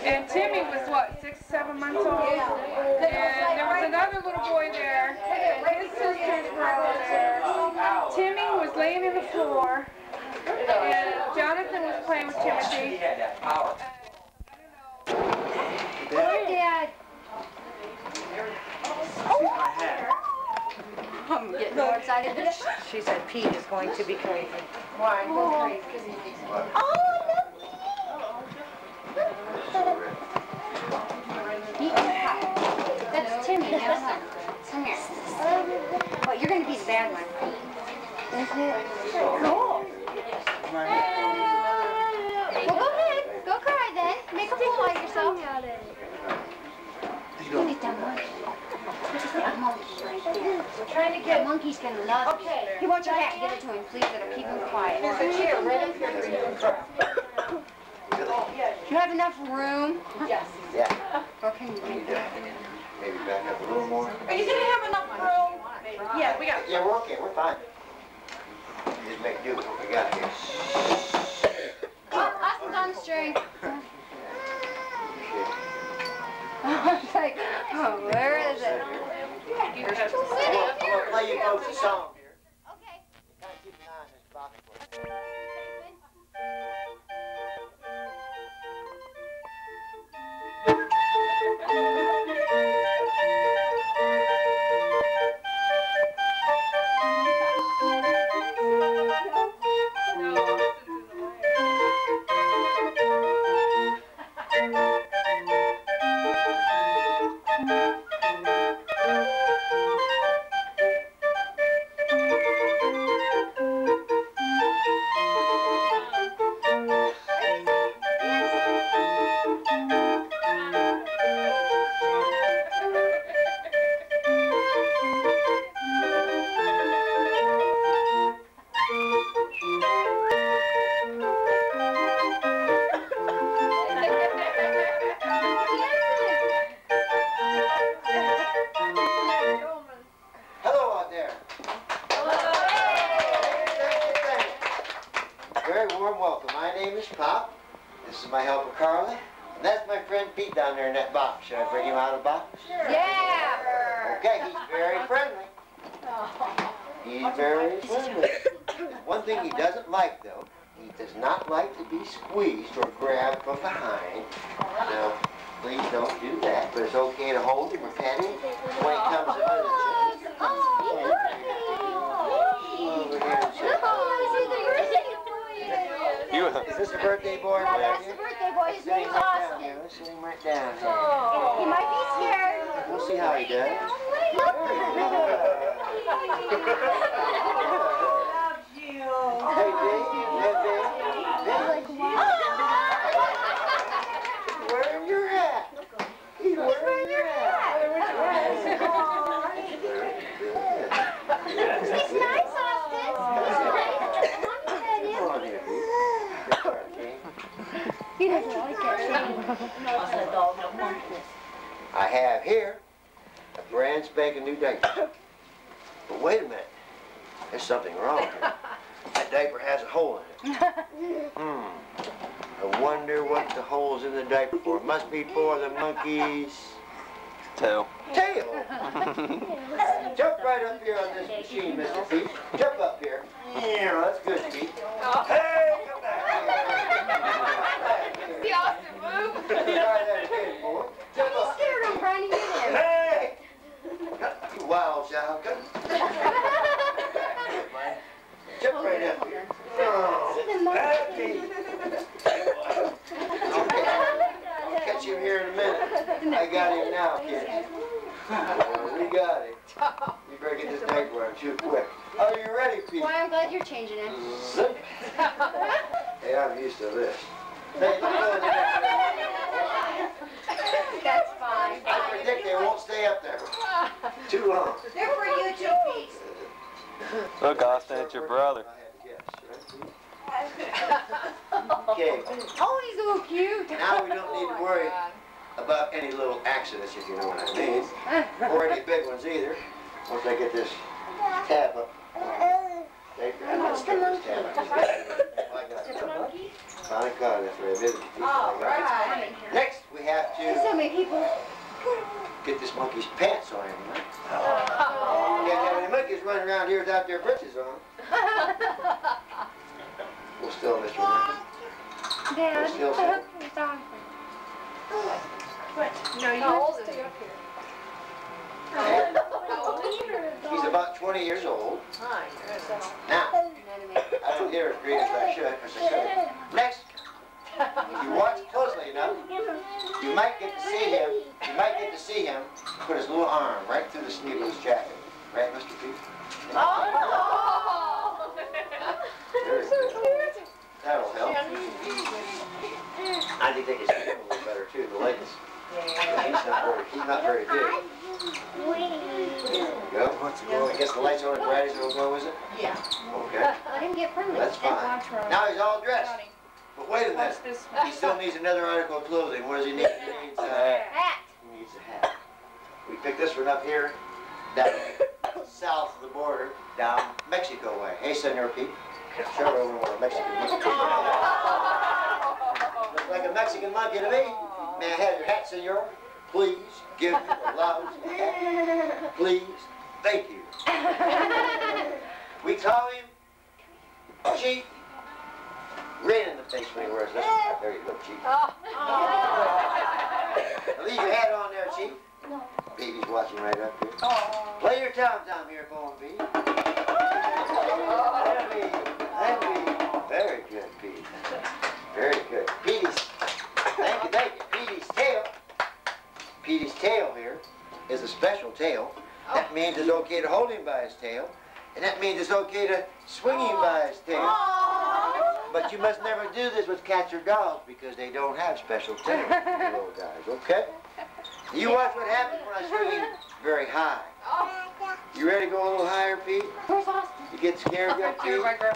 And Timmy was what, 6, 7 months old? And there was another little boy there. His sisters were all there. Timmy was laying in the floor. And Jonathan was playing with Timothy. Hi, Dad. I'm getting more excited. She said Pete is going to be crazy. Why? Oh, that's Timmy. Come here. Oh, you're going to be the bad one. Cool. Well, go ahead. Go cry then. Make a fool out of yourself. Give me that monkey. That monkey right there. We're trying to get... That monkey's going to love you. Okay. He wants your hat. Give it to him, please. It'll keep him quiet. There's a chair right up here for you. Do you have enough room? Yes. Yeah. Or can you make that? Maybe back up a little more. Are you going to have enough room? Yeah, we got... Yeah, we're okay. We're fine. Just make do with what we got here. Oh, Austin's on the string. It's like, oh, where is it? I'm going to play you folks a song here. Okay. Kind of keep an eye on this box for you. Squeezed or grabbed from behind. Now, please don't do that, but it's okay to hold him or pet him when he comes to visit you. Is this a birthday boy? Yeah, that's the birthday boy. His name's Austin. Let's sit him right down here. He might be scared. We'll see how he does. Hey, Dave. Wearing your hat. He's wearing your hat. He's nice, Austin. He's nice. Come on here, Pete. He doesn't like that. I have here a brand spanking new diaper. But wait a minute. There's something wrong here. That diaper has a hole in it. I wonder what the hole's in the diaper for. It must be for the monkey's... tail. Tail! Jump right up here on this machine, Mr. Pete. Jump up here. Yeah, that's good, Pete. Hey, come back here. See Austin move? Try that again, boy. Jump up. Scared him trying to get him. Hey! You wild child. Jump right up here. See the monkey. I'll catch him here in a minute. I got him now, kid. We got him. You better get this diaper on too quick. Are you ready, Pete? Well, I'm glad you're changing him. Hey, I'm used to this. Hey, look over there. That's fine. I predict they won't stay up there too long. They're for you too, Pete. Look, Austin, it's your brother. Okay. Oh, he's so cute. Now we don't need to worry about any little accidents, if you know what I mean, or any big ones either. Once I get this tab up. I'm not stuck with this tab. I got it. Finally caught it after I visited people. Next, we have There's so to many people. get this monkey's pants on him, right? You can't have any monkeys running around here without their britches on. Well, still, Mr. Monkey. Dad, We're still I hope you're sorry. No, you have to stay up here. He's about 20 years old. Now, I don't hear as great as I should. Next, if you watch closely enough, you might get to see him. You might get to see him put his little arm right through the sleeve of his jacket. Right, Mr. Pete? Very good. That'll help. I think they can see him a little better too. The legs. He's not very big. Go. I guess the lights on as bright as it'll go, is it? Yeah. Okay. Let him get friendly. That's fine. Now he's all dressed. But wait a minute. Watch this one. He still needs another article of clothing. What does he need? He needs a hat. Hat. He needs a hat. We picked this one up here, down south of the border, down Mexico way. Hey, Senor Pete. Show over what a Mexican monkey. Looks like a Mexican monkey to me. May I have your hat, Senor? Please give me a lousy hat. Please. Thank you. We call him Chief. Rain in the face when he wears this. There you go, Chief. Now leave your hat on there, Chief. Baby's watching right up here. Play your tom-tom here for him, Pete. Very good, Pete. Very good. Petey's, thank you. Petey's tail. Petey's tail here is a special tail. That means it's okay to hold him by his tail. And that means it's okay to swing him by his tail. But you must never do this with cats or dogs because they don't have special tails, you little guys, okay? You watch what happens when I swing him very high. You ready to go a little higher, Pete? Where's Austin? You get scared yet, Pete? Okay.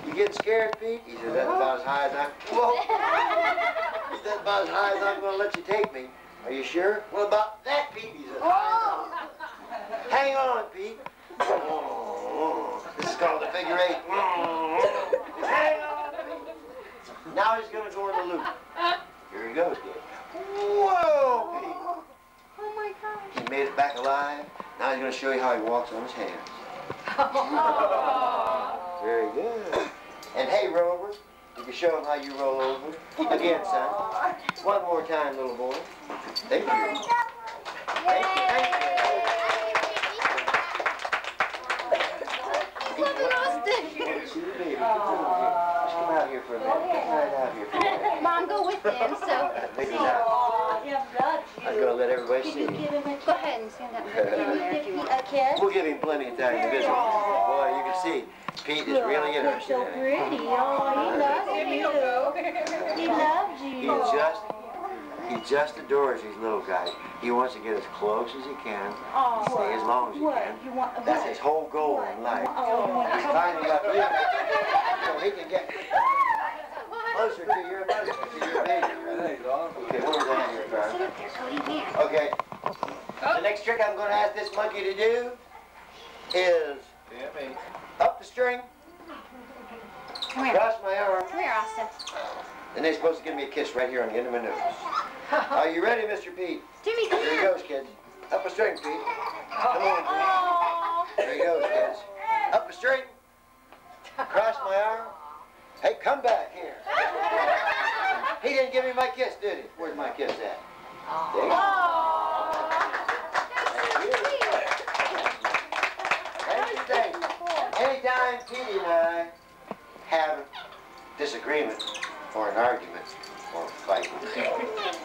You getting scared, Pete? He says, that's about as high as I'm... Whoa! He says, about as high as I'm going to let you take me. Are you sure? Well, about that, Pete. He says, hang on, Pete. This is called the figure eight. Hang on, Pete. Now he's going to go in the loop. Here he goes, kid. Whoa, Pete. Oh my gosh. He made it back alive. Now he's going to show you how he walks on his hands. Very good. And hey, Rover, you can show him how you roll over. Again, son. One more time, little boy. Thank you. Thank you. Thank you. See the baby. Just come out here for a minute. Come right out here for a minute. Mom, go with them, so. Maybe not. I'm going to let everybody see him. Go ahead and stand up there if you want. We'll give him plenty of time to visit. Boy, you can see Pete is really interested in it. Pretty. Oh, he loves you. He loves you. He just adores these little guys. He wants to get as close as he can, stay as long as he can. That's his whole goal in life. He's finally got so he can get closer to your mother, to your baby. Okay, what was that here, Carl? Okay. The next trick I'm going to ask this monkey to do is up the string, Come here. cross my arm, Come here, Austin. and they're supposed to give me a kiss right here on the end of my nose. Are you ready, Mr. Pete? Jimmy, come Here he here. goes, kids. Up a string, Pete. Come on, Pete. There he goes, kids. Up a string. Cross my arm. Hey, come back here. He didn't give me my kiss, did he? Where's my kiss at? There you go. Thank you. Anytime Petey and I have a disagreement or an argument or a fight,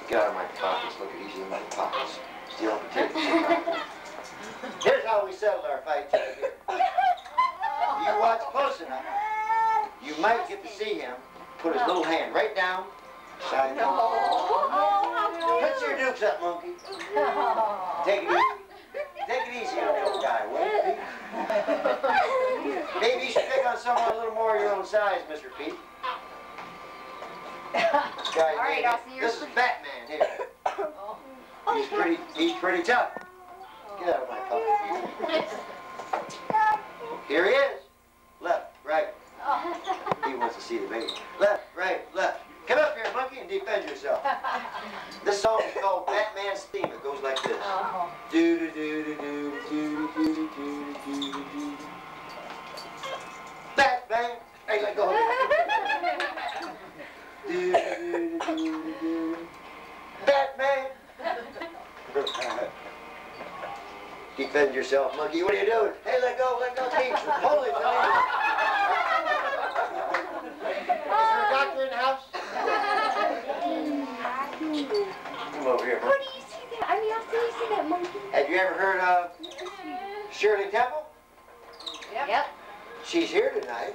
get out of my pockets. Look at these in my pockets. Stealing potatoes. Here's how we settle our fights right here. You watch close enough, you might get to see him put his little hand right down. Side. Put your dukes up, monkey. Take it easy. Take it easy on the old guy, will you, Pete? Maybe you should pick on someone a little more your own size, Mr. Pete. All right, Austin, this is Batman here. He's pretty tough. Get out of my pocket. Here he is. Left, right. He wants to see the baby. Left, right, left. Come up here, monkey, and defend yourself. This defend yourself, monkey. What are you doing? Hey, let go, Pete. Holy moly. Is there a doctor in the house? Come over here, Where monkey. do you see that? I mean, I've seen you see that monkey. Have you ever heard of Shirley Temple? Yep. She's here tonight.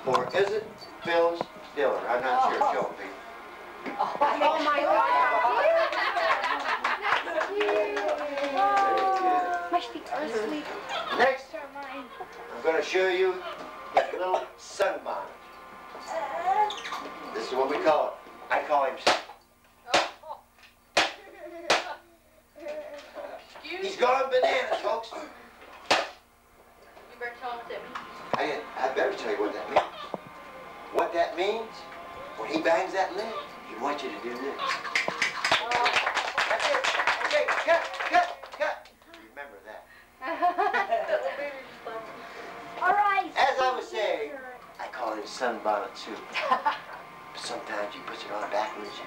Or is it Phyllis Diller? I'm not sure. Show me. Oh my God. That's cute. Oh, must be asleep. Next, I'm going to show you that little sunbonnet. This is what we call it. I call him. He's gone bananas, folks. You better tell him to. I better tell you what that means. What that means, when he bangs that leg, he wants you to do this. That's it. Okay, cut. Remember that. All right. As I was saying, I call him sunbonnet too. But sometimes he puts it on backwards.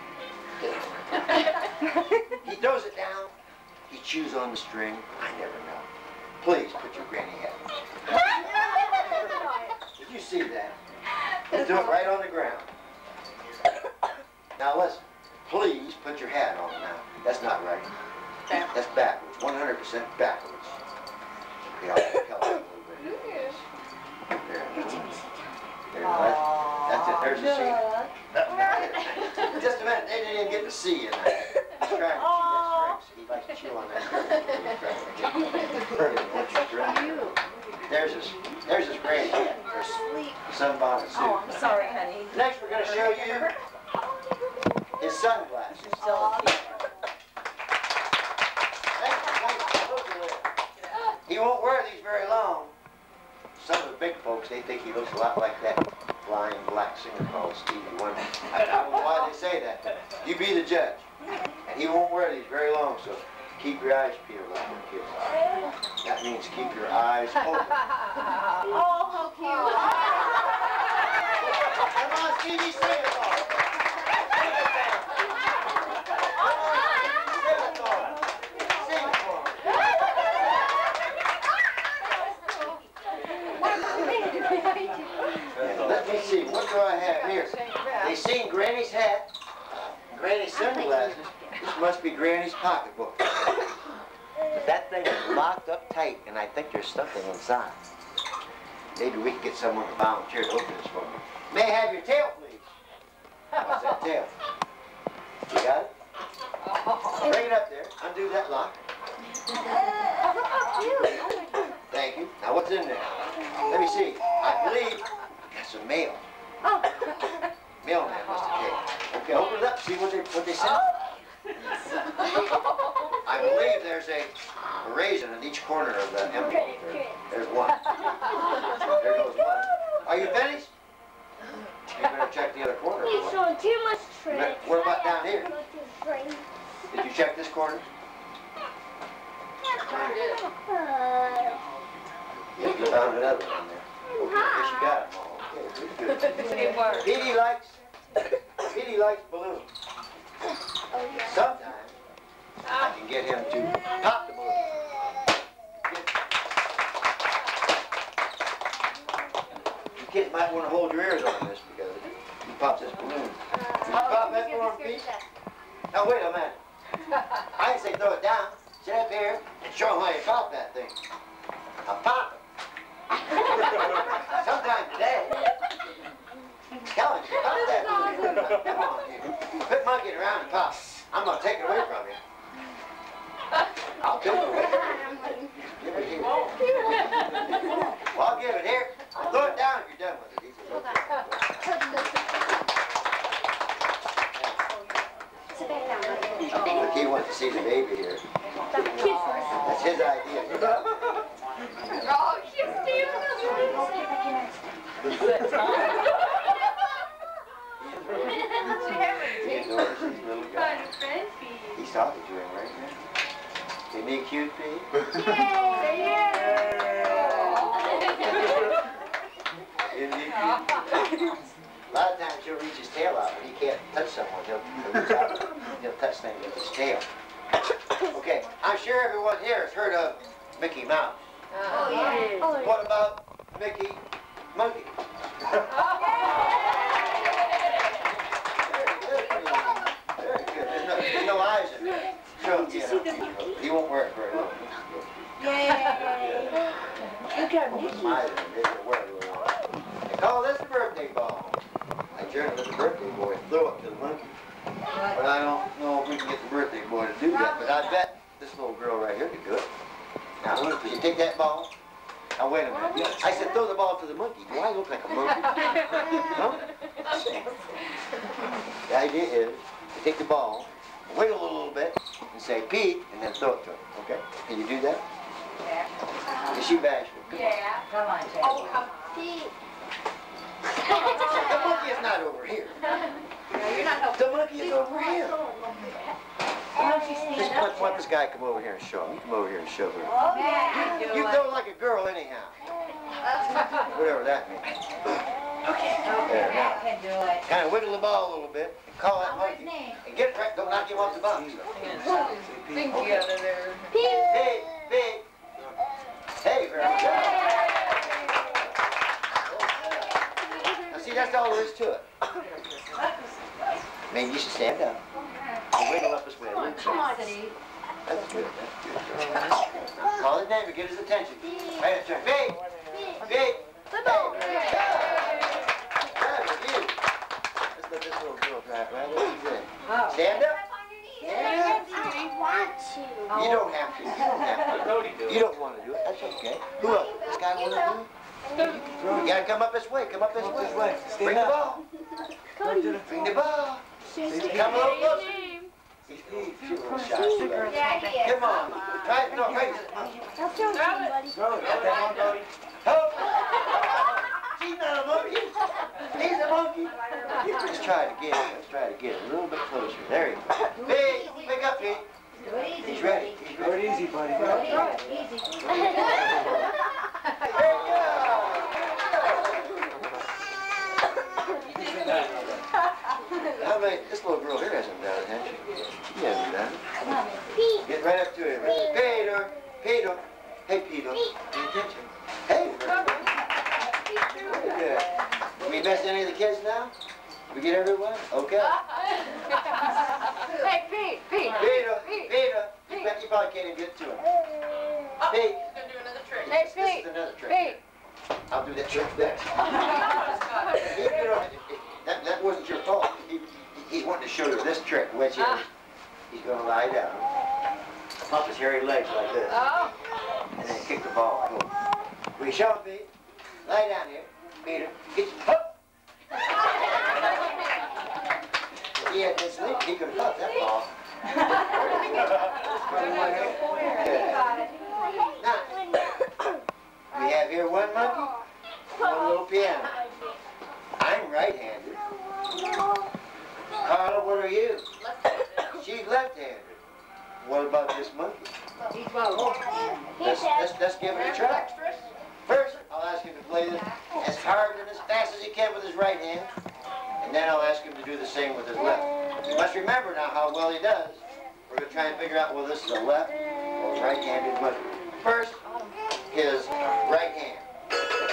He throws it down. He chews on the string. I never know. Please put your granny hat on. Did you see that? You do it right on the ground. Now listen. Please put your hat on now. That's not right. That's backwards. 100% backwards. Okay, I'll help you a little bit. There. That's it. There's the seat. Just a minute. They didn't even get to see you now. He's trying to chew that string. He likes to chew on that string. There's his granny. There's sunbonnet suit. Oh, I'm sorry, honey. Next, we're going to show you his sunglasses. He won't wear these very long. Some of the big folks, they think he looks a lot like that flying black singer called Stevie Wonder. I don't know why they say that. You be the judge. And he won't wear these very long, so keep your eyes peeled like your kids. That means keep your eyes open. Oh, how cute. Come on, Stevie, sing it for him. Let me see, what do I have here? They seen Granny's hat, Granny's sunglasses. This must be Granny's pocketbook. But that thing is locked up tight, and I think there's something inside. Maybe we can get someone to volunteer to open this for me. May I have your tail, please? What's that tail? You got it? Bring it up there. Undo that lock. Thank you. Now, what's in there? Let me see. I believe that's some mail. Mailman must have taken. Okay, open it up. See what they sent. I believe there's a raisin in each corner of the envelope. There's one. There goes one. Are you finished? You better check the other corner. He's showing too much tricks. What about down here? Did you check this corner? Yes, you found another one there. Okay, yes, you got them all. Okay, good. Petey likes balloons. Sometimes I can get him to pop the balloon. You kids might want to hold your ears on this because he pops this balloon. You pop that balloon, Pete? Now wait a minute. I didn't say throw it down. Sit up here and show him how you pop that thing. I'll pop it. Sometime today. Tell him, pop that balloon. Come on, here. Quit monkeying around and pop. I'm going to take it away from you. I'll take it away. Give it here. Well, I'll give it here. Throw it down if you're done with it. He says, okay. Sit back down. Look, he wants to see the baby here. That's his idea. Oh, he's stealing He adores this little guy. He's talking to him right now. Isn't he cute, Pete? Isn't he cute? A lot of times he'll reach his tail out when he can't touch someone. He'll touch things with his tail. Okay, I'm sure everyone here has heard of Mickey Mouse. Oh, yeah. What about Mickey Monkey? Very good. There's no eyes in there. Show him again. He won't wear it very long. Yay. Look at Mickey. They call this the birthday ball. I journeyed with the birthday boy and throw it to the monkey. But I don't know if we can get the birthday boy to do that, but I bet this little girl right here could do it. Now, will you take that ball? Now, wait a minute. I said throw the ball to the monkey. Do I look like a monkey? Huh? The idea is to take the ball, wiggle a little bit, and say Pete, and then throw it to him. Okay? Can you do that? Yeah. Is she bashful? Yeah. Come on, Jay. Oh, Pete. The monkey is not over here. No, you're not helping. The monkey is over here. Just let this guy come over here and show him. You come over here and show him. Oh, yeah. You go like a girl anyhow. Whatever that means. Okay, Matt can do it. Kind of wiggle the ball a little bit and call that monkey. And get it right. Don't knock him off the box. Think you out of there. Hey, hey. Hey, very good. Now see, that's all there is to it. Maybe you should stand up. And wiggle up this way. Come on, Steve. That's good. That's good. Now, call his name and get his attention. Right at turn. Big. Big. Let's let this little girl drive right over there. Stand up. I want to. You don't have to. You don't have to. You don't want to do it. That's okay. Who else? This guy want to do it? You gotta come up this way. Come up this way. Bring the ball. Bring the ball. Come a little closer. He's a little shy. Yeah, he is. Come on. Right, no, right. Throw it, buddy. Throw it. Help. She's not a monkey. He's a monkey. Let's try it again. Let's try it again. A little bit closer. There you go. Big. Pick up, Pete. Do it easy. He's ready. He's ready. Easy, buddy. Throw it easy. There you go. How many? This little girl here hasn't done it, has she? She hasn't done it. Get right up to him. Peter. Peter. Hey, Peter. Pay attention. Hey. Very good. We missed any of the kids now? We get everyone? Okay. Hey, Pete. Peter. You probably can't even get to him. Pete. He's gonna do another trick. This is another trick. I'll do that trick next. That wasn't your fault. He wanted to show you this trick, which is he's going to lie down, pump his hairy legs like this, and then kick the ball. Will you show him, Pete? Lie down here. Peter, get your hook. If he had been sleeping, he could have caught that ball. Now, we have here one monkey, one little piano. I'm right-handed. Carla, what are you? She's left-handed. What about this monkey? Let's give it a try. First, I'll ask him to play this as hard and as fast as he can with his right hand, and then I'll ask him to do the same with his left. You must remember now how well he does. We're going to try and figure out whether this is a left or right-handed monkey. First, his right hand.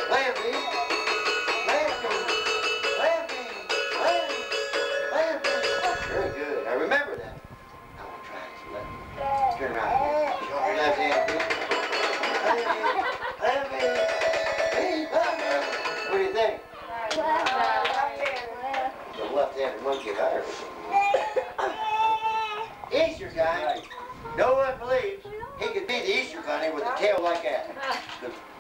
Play him, please. Very good. Now remember that. Now we'll try his left. Turn around. Show your left hand, please. Left hand. Hey, left hand. What do you think? The left-handed monkey if I ever seen. Easter time. No one believes he could be the Easter bunny with a tail like that.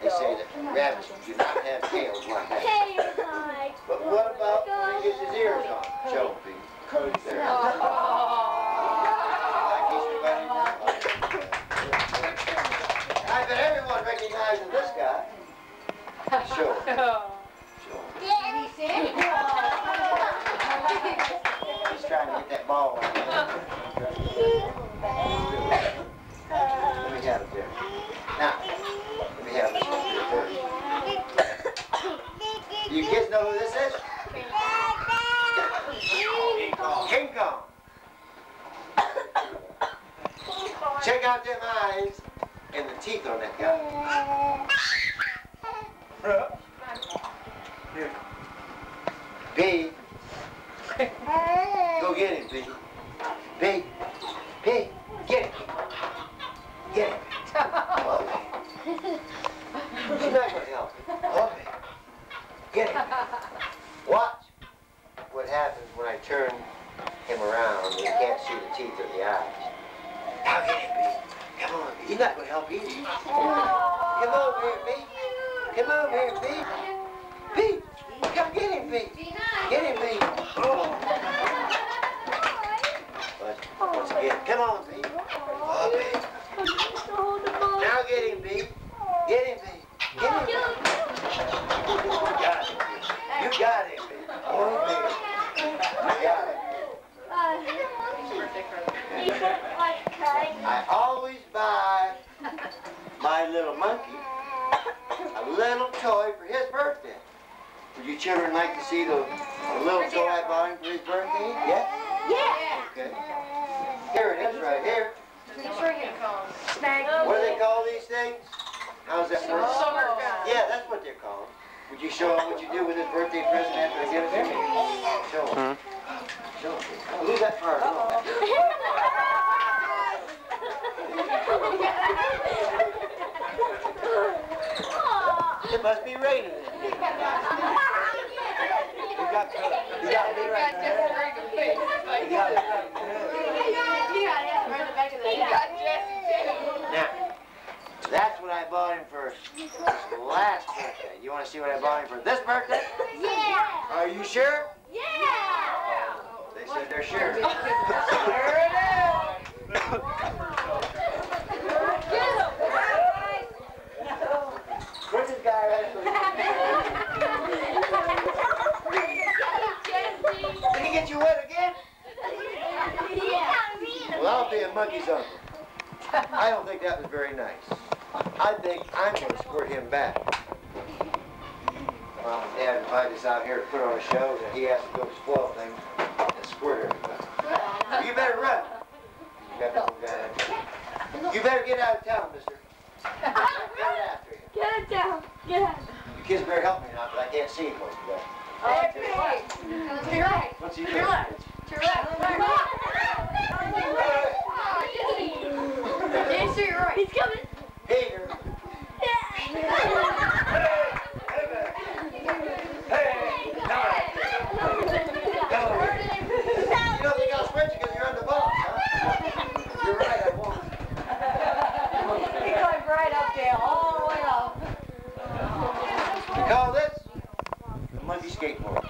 They say that rabbits do not have tails like that. But what about when he gets his ears on? Show him, Pete. There. Like Easter bunny. I bet everyone recognizes this guy. Show him. Show him. He's trying to get that ball on there. Let me have it there. Now, let me have this one here first. Do you kids know who this is? King Kong. Check out them eyes. in the teeth on that guy. Here. B. Go get him, B. B. B. Get him. Get him. Okay. She's not going to help me. Okay. Get him. Watch what happens when I turn him around and you can't see the teeth or the eyes. Now get him, B. Come on, B. He's not going to help either. Come over here, B. Come over here, B. B. Come get him, B. Get him, B. Oh. Once again, come on, B. Oh, B. Now get him, B. Get him, B. Get him, B. You got it, B. You got it, B. Oh, B. You got it. I always buy my little monkey a little toy for his birthday. Would you children like to see the little toy I bought him for his birthday? Yeah? Yeah. Okay. Here it is right here. Snag. What do they call these things? How's that work? Summer gun. Yeah, that's what they're called. Would you show him what you do with his birthday present after I give it to him? Show him. Show him. Oh, leave that part alone. It must be raining in here. You got it right there. You got it right there. Now, that's what I bought him for his last birthday. You want to see what I bought him for this birthday? Yeah. Are you sure? Yeah. They said they're sure. There it is. Where's this guy right there? Did he get you wet again? Well, I'll be a monkey's uncle. I don't think that was very nice. I think I'm going to squirt him back. Mom and Dad invited us out here to put on a show, and he has to go spoil things and squirt everybody. You better run. You better get out of town, mister. Get after you. Get it down. Get it. You kids better help me now, but I can't see him most of that. To your right. To your right. What's he To doing? your left. To your left. Yes, to your right. He's coming. Peter. You don't think I'll switch you because you're on the ball, huh? You're right, I won't. He climbed right up there, all the way up. You call this the monkey skateboard.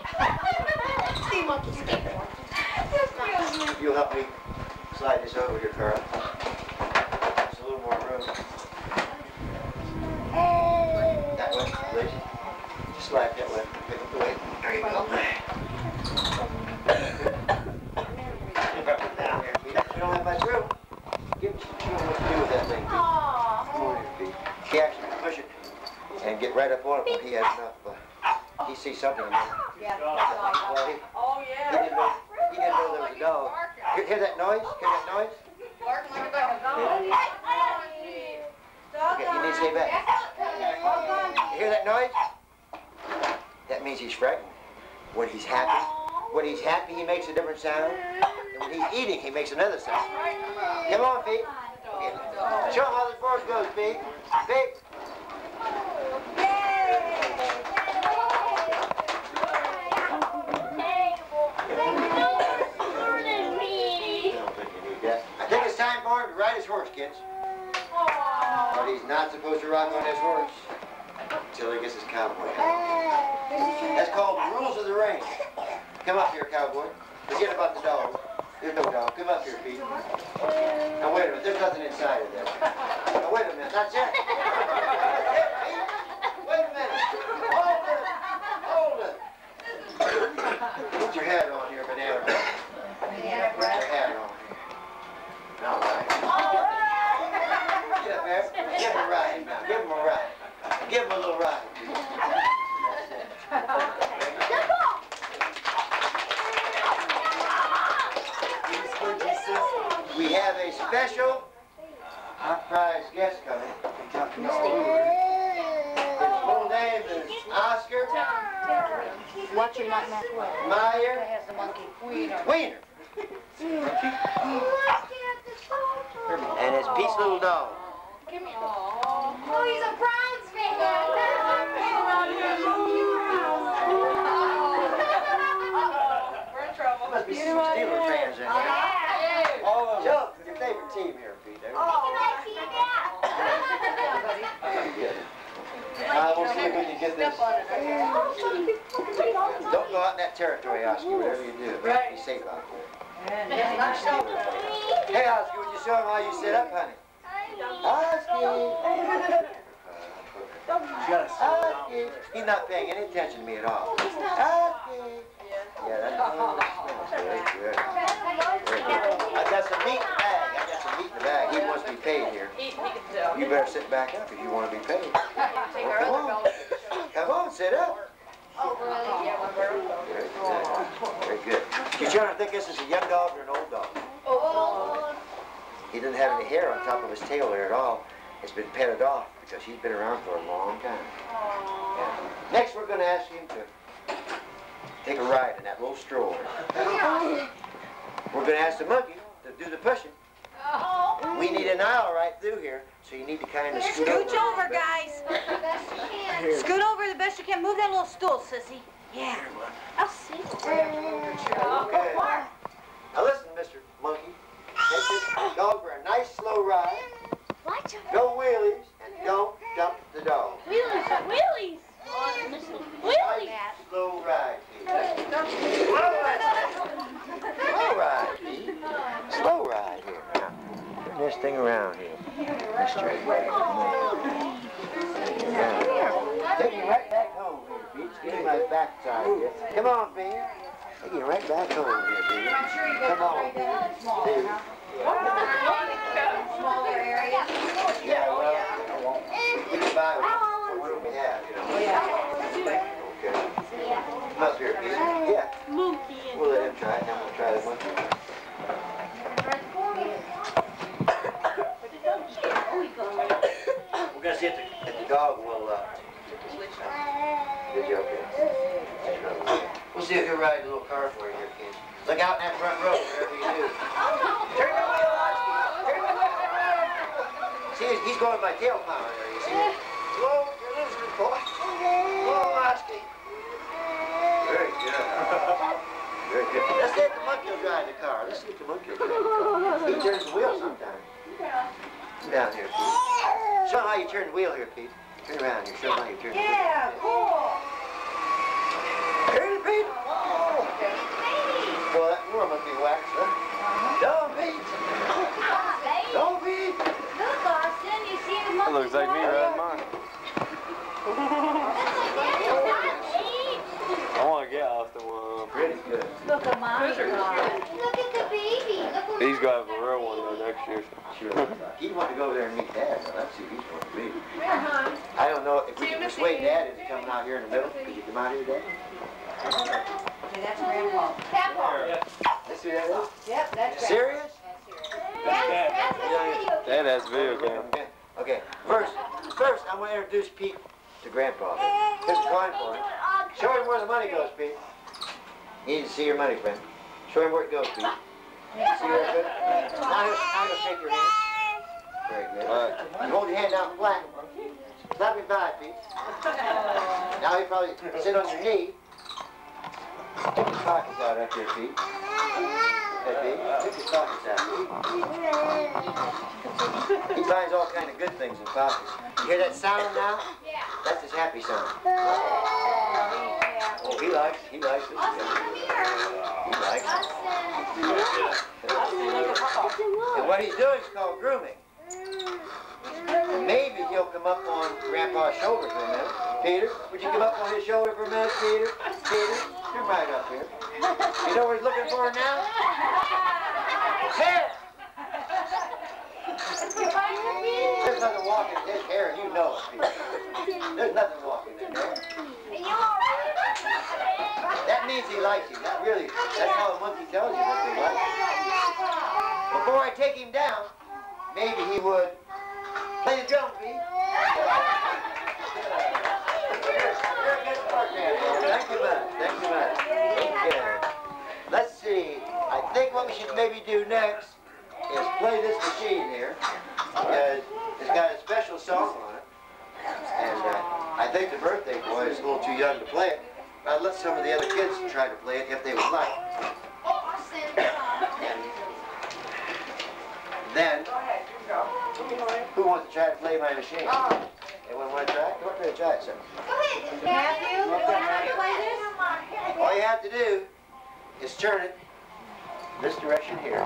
Sea monkey skateboard. If you'll help me slide this over here, Carl. There's a little more room. That way, please. Just slide that way. Wait. There you go. Down here, Pete. You don't have much room. Show him what to do with that thing, Pete. Come on here, Pete. He actually can push it and get right up on it when he has enough. He sees something in there. Yeah. Well, Oh, he yeah. didn't know there was a dog. Hear that noise? Hear that noise? Barking like a dog. Okay, you need to stay back. You hear that noise? That means he's frightened. When he's happy, he makes a different sound. And when he's eating, he makes another sound. Come on, Pete. Show him how this horse goes, Pete. Pete. I think it's time for him to ride his horse, kids. But he's not supposed to rock on his horse until he gets his cowboy hat. That's called the rules of the range. Come up here, cowboy. Forget about the dog. There's no dog. Come up here, Pete. Now wait a minute. There's nothing inside of there. Now wait a minute. That's it. That's it, Pete. Wait a minute. Hold it. Hold it. Put your hat on here, banana. Put your hat on here. All right. Get up there. Give him a ride now. Give him a ride. Give him a little ride. We have a special surprise guest coming. His full name is Oscar What's your nutmeg with? Meyer Has the monkey. Wiener. And his peace little dog. Oh, he's a Browns fan. We're in trouble. Must be some Steelers fans in here. All of them. Joe, your favorite team here, Peter. We'll see if we can get this. Don't go out in that territory, Oscar, whatever you do. Be safe out there. Hey, Oscar, would you show him how you sit up, honey? Oscar! Oscar! He's not paying any attention to me at all. Oscar! Yeah, that's very good. Very good. I got some meat in the bag. I got some meat in the bag. He wants to be paid here. He can tell. You better sit back up if you want to be paid. Take our Come other on. fellow. Come on, sit up. Oh, really? Yeah, one bird. Very good. You trying to think this is a young dog or an old dog? Oh. He doesn't have any hair on top of his tail there at all. It's been petted off because he's been around for a long time. Yeah. Next, we're going to ask him to take a ride in that little stroller. We're going to ask the monkey to do the pushing. We need an aisle right through here, so you need to kind of scoot over. Scooch over, guys. Scoot over the best you can. Move that little stool, sissy. Yeah. I'll see. Okay. Now listen, Mr. Monkey. Take this dog for a nice slow ride. What? No wheelies and don't dump the dog. Wheelies. Wheelies. Wheelies. Nice slow ride, Pete. Slow ride, Pete. Slow ride here. Now, turn this thing around here. Straight. Yeah. Take you right back home here, Pete. Just give me my backside here. Come on, Pete. Take you right back home here, Pete. Come on, Pete. Smaller area. Yeah, well, we can buy what we have, you know. Okay. Come up here, Pete. Yeah. Monkey. We'll let him try it, then we'll try the monkey. We're going to see if the dog will, did you? Okay. We'll see if he'll ride a little car for you here, kids. Look out in that front row, whatever you do. Turn the wheel, Oscar. Turn the wheel. See, he's going by tail power there, you see? Whoa, you're losing it, boy. Whoa, Oscar. Very good. Very good. Let's see if the monkey will drive the car. Let's see if the monkey will drive the car. He turns the wheel sometimes. Come down here, Pete. Show him how you turn the wheel here, Pete. Turn around here. Show him how you turn the wheel. Yeah, cool. Turn it, Pete. Oh. Boy, that more must be waxed, huh? Don't, Pete. Don't, Pete. Look, Austin, you see the monkey. That looks like me riding mine. I want to get Austin one. Pretty good. Look at Mommy. Look at the baby. Look He's got to have a real one though next year. Sure. He'd want to go over there and meet Dad. So let's see if he's going to be. I don't know if we can persuade Dad into coming out here in the middle. Could you come out here, Dad? Okay, that's Grandpa. Grandpa. Let's see that is. Yep, that's Serious? That's the Dad has video camera. Okay. First, I want to introduce Pete to Grandpa. Here's a coin for him. Show him where the money goes, Pete. He needs to see your money, friend. Show him where it goes, Pete. See where it goes? Now he'll shake your hand. Very good. Right. You hold your hand out flat. Slap me by, Pete. Now he'll probably sit on your knee. Take his pockets out up here, Pete. Hey, Pete. Take his pockets out. He finds all kind of good things in pockets. You hear that sound now? Yeah. That's his happy sound. Oh, he likes it. He likes it. And what he's doing is called grooming. And maybe he'll come up on Grandpa's shoulder for a minute. Peter, would you come up on his shoulder for a minute, Peter? Peter, come right up here. You know what he's looking for now? Hair! There's nothing walking in his hair, and you know it, Peter. There's nothing walking in there. That means he likes you. That really, that's how a monkey tells you that they like you. Before I take him down, maybe he would Play the drums, B. Thank you much. Thank you much. Okay. Let's see. I think what we should maybe do next is play this machine here, because it's got a special song on it, and I think the birthday boy is a little too young to play it. I'll let some of the other kids try to play it if they would like. And then, who wants to try to play my machine? Anyone want to try? Come on, try it, sir. Go ahead, Matthew. You want to play this? All you have to do is turn it this direction here,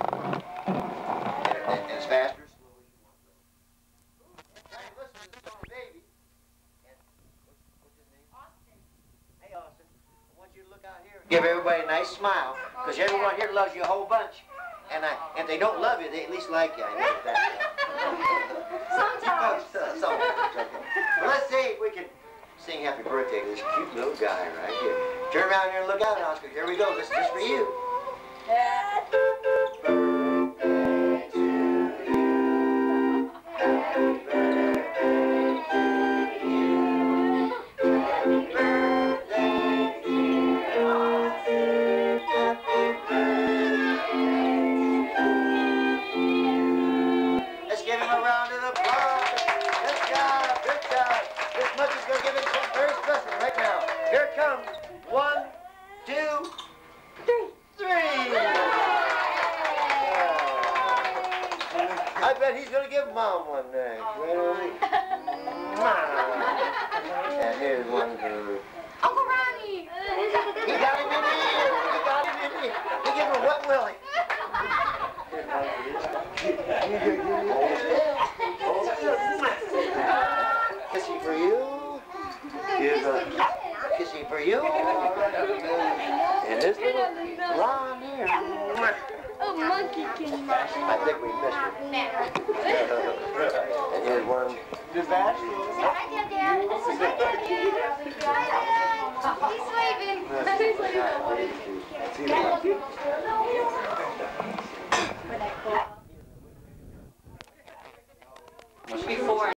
and as fast or slow as you want. Try to listen to the song, baby. And what's his name? Austin. Hey, Austin. I want you to look out here. Give everybody a nice smile, because everyone here loves you a whole bunch. And if they don't love you, they at least like you. I know that. Sometimes. Sometimes. Okay. Well, let's see if we can sing happy birthday to this cute little guy right here. Turn around here and look out, Oscar. Here we go. This is just for you. Happy birthday to you. Happy birthday to you. Happy birthday, dear Oscar. Happy birthday. Let's give him a round of applause. Good job, good job. This much is going to give him something very special right now. Here it comes. 1, 2, 3. I bet he's going to give Mom one next. Right away. And here's one for Uncle Ronnie. He got him in the ear. He got him in the ear. He gave him a wet willy. Kissy for you. Here's a kissy for you. And this little Ron here. Oh, monkey can. I think we missed her. And here's one. Say hi, Dad, Dad. He's waving. He's waving.